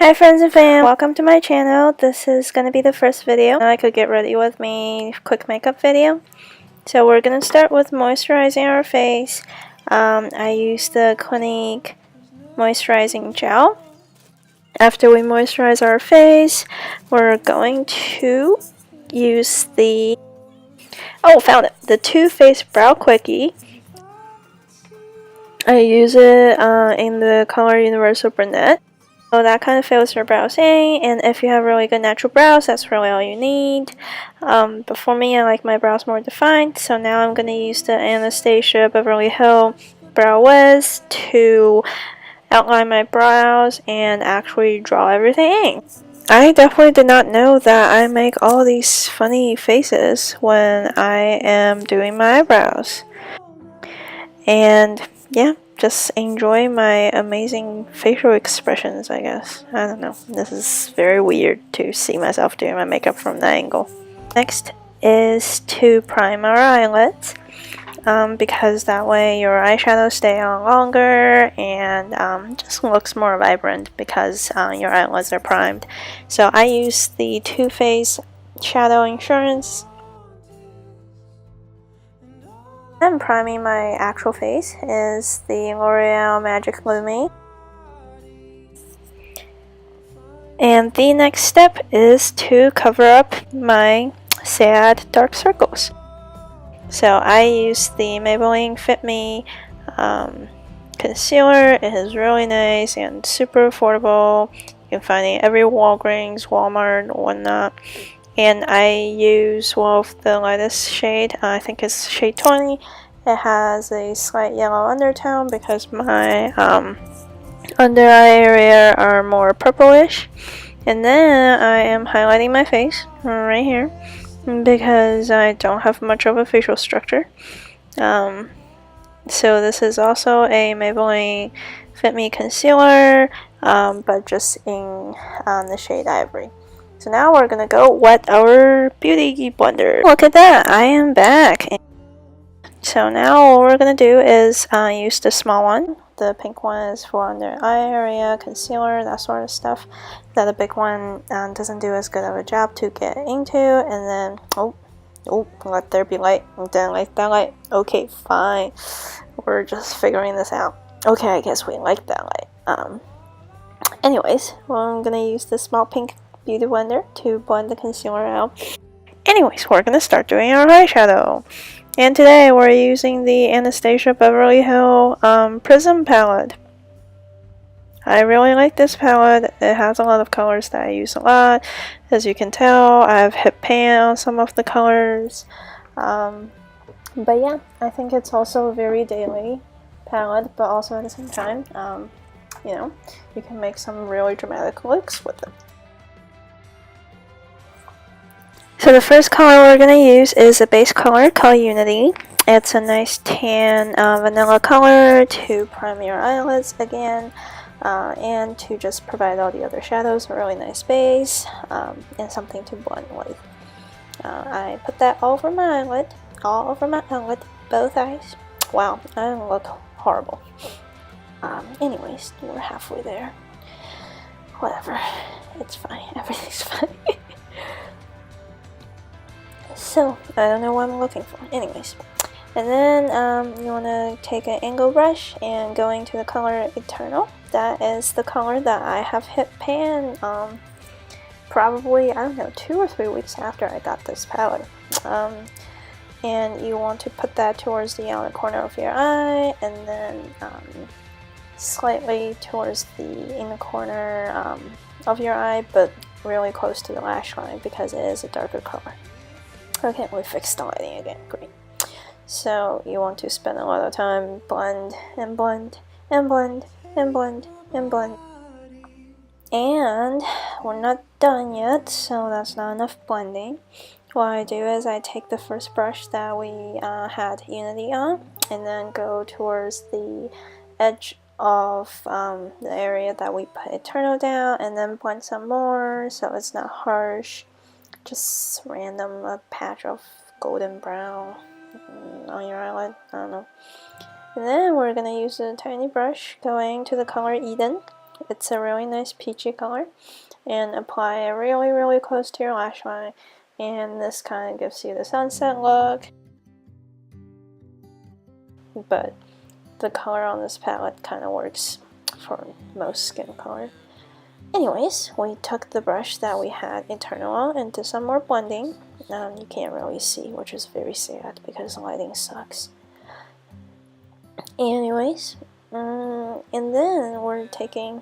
Hi friends and fam, welcome to my channel. This is going to be the first video I could get ready with me quick makeup video. So we're going to start with moisturizing our face. I use the Clinique moisturizing gel. After we moisturize our face, we're going to use the found it, the Too Faced Brow Quickie. I use it in the color Universal Brunette. So that kind of fills your brows in, and if you have really good natural brows, that's really all you need. But for me, I like my brows more defined, so now I'm going to use the Anastasia Beverly Hills Brow Wiz to outline my brows and actually draw everything in. I definitely did not know that I make all these funny faces when I am doing my eyebrows. And yeah, just enjoy my amazing facial expressions, I guess. I don't know. This is very weird to see myself doing my makeup from that angle. Next is to prime our eyelids. Because that way your eyeshadows stay on longer and just looks more vibrant because your eyelids are primed. So I use the Too Faced Shadow Insurance. And priming my actual face is the L'Oreal Magic LUMI. And the next step is to cover up my sad dark circles. So I use the Maybelline FIT Me Concealer. It is really nice and super affordable. You can find it at every Walgreens, Walmart, or whatnot. And I use one of the lightest shade, I think it's shade 20. It has a slight yellow undertone because my under eye area are more purplish. And then I am highlighting my face right here because I don't have much of a facial structure. So this is also a Maybelline FIT Me Concealer, but just in the shade Ivory. So now we're gonna go wet our beauty blender. Look at that, I am back. So now all we're gonna do is use the small one. The pink one is for under eye area, concealer, that sort of stuff. The other big one doesn't do as good of a job to get into. And then, let there be light. Don't like that light. Okay, fine. We're just figuring this out. Okay, I guess we like that light. Anyways, well, I'm gonna use the small pink beauty blender to blend the concealer out. Anyways, we're gonna start doing our eyeshadow. And today we're using the Anastasia Beverly Hills Prism Palette. I really like this palette. It has a lot of colors that I use a lot. As you can tell, I've hit pan on some of the colors. But yeah, I think it's also a very daily palette, but also at the same time, you know, you can make some really dramatic looks with it. So the first color we're going to use is a base color called Unity. It's a nice tan vanilla color to prime your eyelids again, and to just provide all the other shadows a really nice base, and something to blend with. I put that all over my eyelid, both eyes. Wow, I look horrible. Anyways, we're halfway there. Whatever, it's fine, everything's fine. So, I don't know what I'm looking for. Anyways. And then you want to take an angle brush and go into the color Eternal. That is the color that I have hit pan probably, I don't know, 2 or 3 weeks after I got this palette. And you want to put that towards the outer corner of your eye, and then slightly towards the inner corner of your eye, but really close to the lash line because it is a darker color. Okay, we fixed the lighting again, great. So you want to spend a lot of time blend and blend and blend and blend and blend. And we're not done yet, so that's not enough blending. What I do is I take the first brush that we had Unity on, and then go towards the edge of the area that we put Eternal down, and then blend some more so it's not harsh. Just random patch of golden brown on your eyelid, I don't know. And then we're gonna use a tiny brush going to the color Eden, It's a really nice peachy color, and apply it really close to your lash line, and this kind of gives you the sunset look. But the color on this palette kind of works for most skin color. Anyways, we took the brush that we had internal on and did some more blending. You can't really see, which is very sad because lighting sucks. Anyways, and then we're taking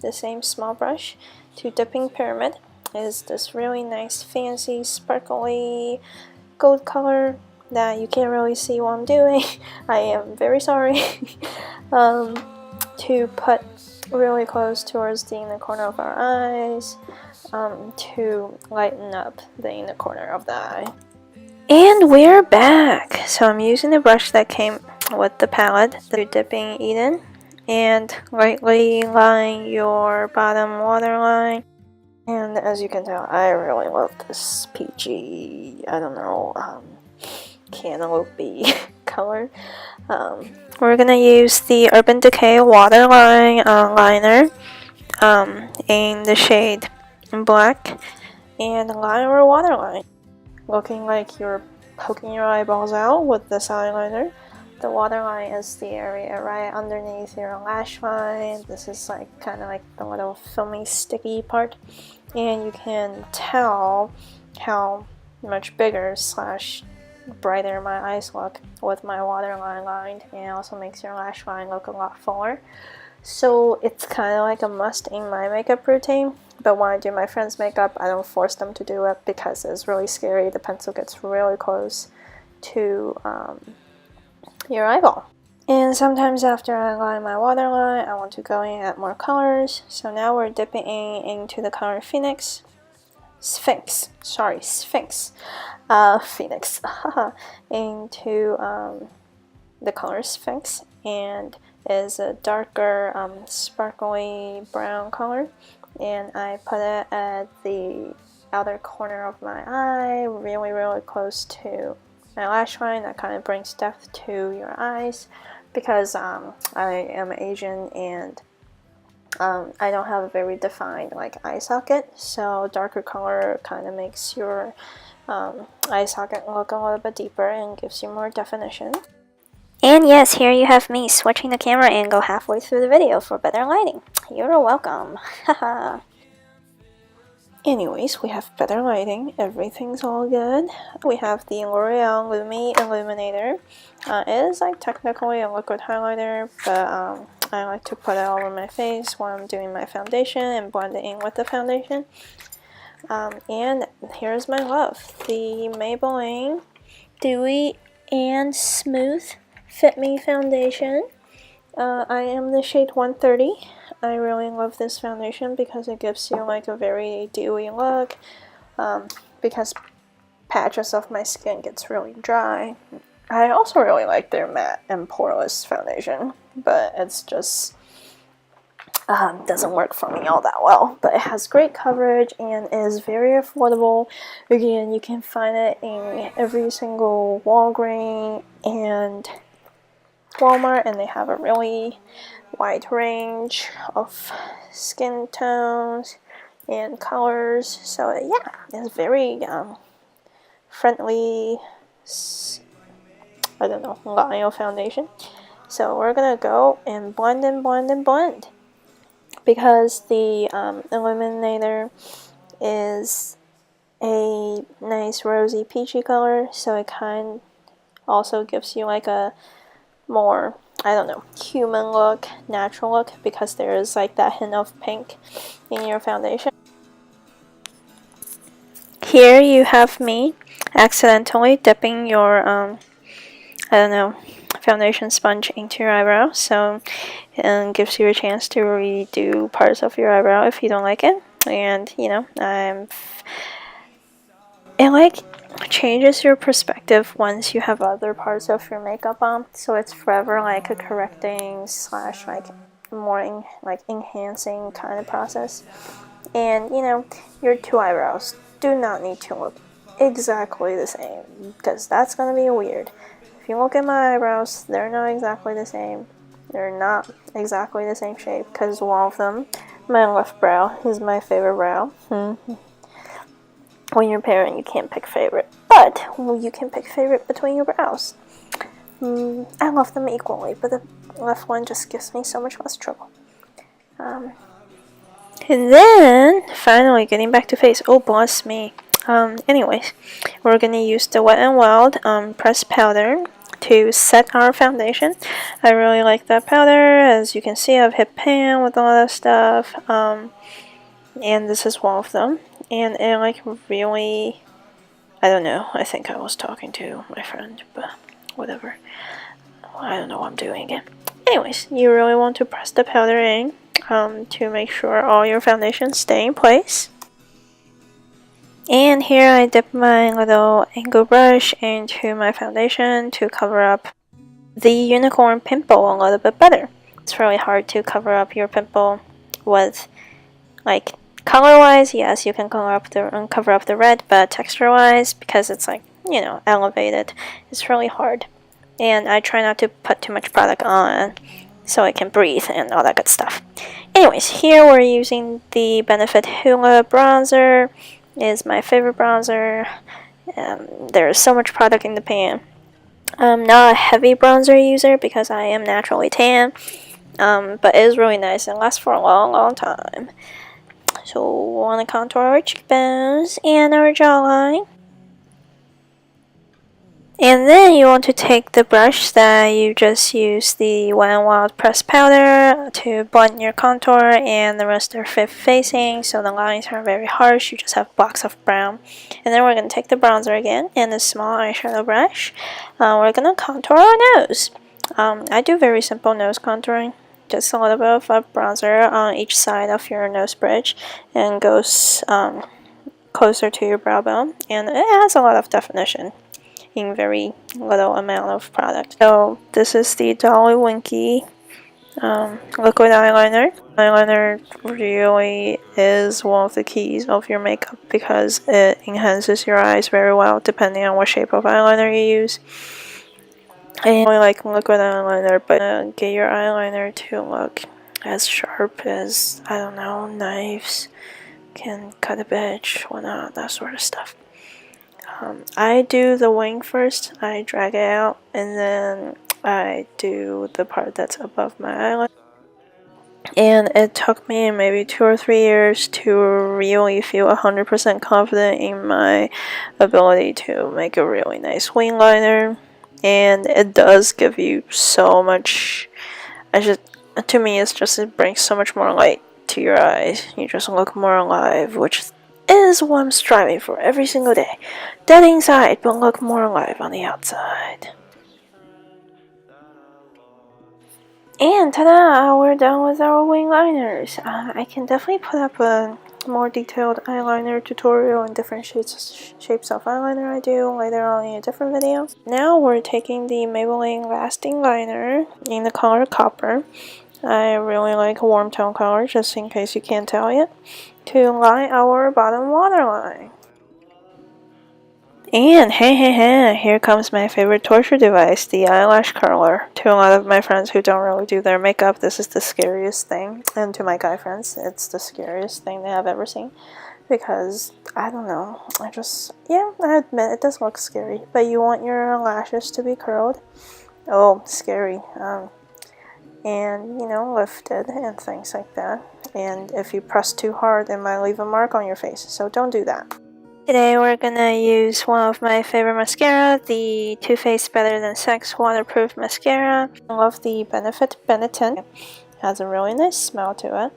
the same small brush to Dipping Pyramid. Is this really nice, fancy, sparkly gold color that you can't really see what I'm doing. I am very sorry. To put really close towards the inner corner of our eyes, to lighten up the inner corner of the eye. And we're back! So I'm using the brush that came with the palette, the Dipping Eden, and lightly line your bottom waterline. And as you can tell, I really love this peachy, I don't know, cantaloupe color. We're gonna use the Urban Decay Waterline liner in the shade black, and line our waterline, looking like you're poking your eyeballs out with this eyeliner. The waterline is the area right underneath your lash line. This is like kind of like the little filmy sticky part, and you can tell how much bigger slash brighter my eyes look with my waterline lined, and it also makes your lash line look a lot fuller. So it's kind of like a must in my makeup routine, but when I do my friends' makeup, I don't force them to do it because it's really scary. The pencil gets really close to your eyeball. And sometimes after I line my waterline, I want to go in and add more colors. So now we're dipping into the color Phoenix. Sphinx, Phoenix, into the color Sphinx, and is a darker sparkly brown color, and I put it at the outer corner of my eye, really close to my lash line. That kind of brings depth to your eyes because I am Asian and I don't have a very defined like eye socket, so darker color kind of makes your eye socket look a little bit deeper and gives you more definition. And yes, here you have me switching the camera angle halfway through the video for better lighting. You're welcome. Haha. Anyways, we have better lighting. Everything's all good. We have the L'Oreal LUMI Illuminator. It is like technically a liquid highlighter, but I like to put it all over my face when I'm doing my foundation and blend it in with the foundation. And here's my love, the Maybelline Dewy and Smooth Fit Me Foundation. I am the shade 130. I really love this foundation because it gives you like a very dewy look, because patches of my skin gets really dry. I also really like their matte and poreless foundation, but it's just doesn't work for me all that well. But it has great coverage and is very affordable. Again, you can find it in every single Walgreens and Walmart, and they have a really wide range of skin tones and colors. So yeah, it's very friendly, I don't know, L'Oreal foundation. So we're gonna go and blend and blend and blend, because the Illuminator is a nice rosy peachy color, so it kind also gives you like a more, I don't know, human look, natural look, because there is like that hint of pink in your foundation. Here you have me accidentally dipping your I don't know, foundation sponge into your eyebrow, so it gives you a chance to redo parts of your eyebrow if you don't like it. And you know, it like changes your perspective once you have other parts of your makeup on, so it's forever like a correcting slash like more enhancing kind of process. And you know, your two eyebrows do not need to look exactly the same, because that's gonna be weird. If you look at my eyebrows, they're not exactly the same, They're not exactly the same shape because one of them, my left brow, is my favorite brow. When you're a parent, you can't pick favorite, but you can pick favorite between your brows. I love them equally, but the left one just gives me so much less trouble. And then, finally, getting back to face. Oh, bless me. Anyways, we're gonna use the Wet n Wild pressed powder to set our foundation. I really like that powder. As you can see, I've hit pan with all that stuff. And this is one of them. And it like really, I don't know, I think I was talking to my friend, but whatever. I don't know what I'm doing again. Anyways, you really want to press the powder in to make sure all your foundations stay in place. And here I dip my little angle brush into my foundation to cover up the unicorn pimple a little bit better. It's really hard to cover up your pimple with, like, color-wise, yes, you can cover up the red, but texture-wise, because it's like, you know, elevated, it's really hard. And I try not to put too much product on so it can breathe and all that good stuff. Anyways, here we're using the Benefit Hoola bronzer. Is my favorite bronzer. There's so much product in the pan. I'm not a heavy bronzer user because I am naturally tan, but it is really nice and lasts for a long time. So we want to contour our cheekbones and our jawline. And then you want to take the brush that you just used, the Wet n Wild pressed powder, to blend your contour, and the rest are facing, so the lines are very harsh, you just have blocks of brown. And then we're going to take the bronzer again, and a small eyeshadow brush. We're going to contour our nose. I do very simple nose contouring, just a little bit of a bronzer on each side of your nose bridge, and goes closer to your brow bone, and it has a lot of definition in very little amount of product. So this is the Dolly Winky liquid eyeliner. Eyeliner really is one of the keys of your makeup because it enhances your eyes very well depending on what shape of eyeliner you use. And I like liquid eyeliner, but get your eyeliner to look as sharp as, I don't know, knives can cut a bitch, whatnot, that sort of stuff. I do the wing first, I drag it out, and then I do the part that's above my eyelid. And it took me maybe 2 or 3 years to really feel 100% confident in my ability to make a really nice wing liner. And it does give you so much, to me it's just, it brings so much more light to your eyes. You just look more alive, which is what I'm striving for every single day. Dead inside, but look more alive on the outside. And ta-da! We're done with our wing liners. I can definitely put up a more detailed eyeliner tutorial and different shapes of eyeliner I do later on in a different video. Now we're taking the Maybelline Lasting Liner in the color Copper. I really like a warm tone color, just in case you can't tell yet, to line our bottom waterline. And hey, here comes my favorite torture device, the eyelash curler. To a lot of my friends who don't really do their makeup, this is the scariest thing. And to my guy friends, it's the scariest thing they have ever seen. Because, I don't know, I admit it does look scary. But you want your lashes to be curled. Oh, scary. And, you know, lifted and things like that. And if you press too hard, it might leave a mark on your face. So don't do that. Today we're gonna use one of my favorite mascara, the Too Faced Better Than Sex Waterproof Mascara. I love the Benetint. It has a really nice smell to it.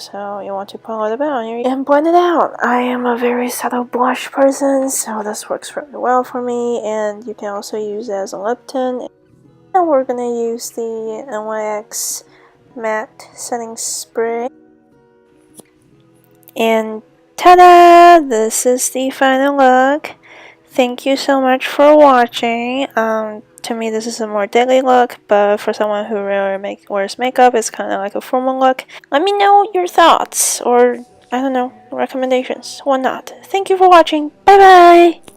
So you want to put a little bit on your and blend it out. I am a very subtle blush person, so this works really well for me. And you can also use it as a lip tint. And we're gonna use the NYX Matte Setting Spray. And ta-da! This is the final look. Thank you so much for watching. To me this is a more daily look, but for someone who really wears makeup, it's kind of like a formal look. Let me know your thoughts, or I don't know, recommendations, whatnot. Thank you for watching. Bye bye!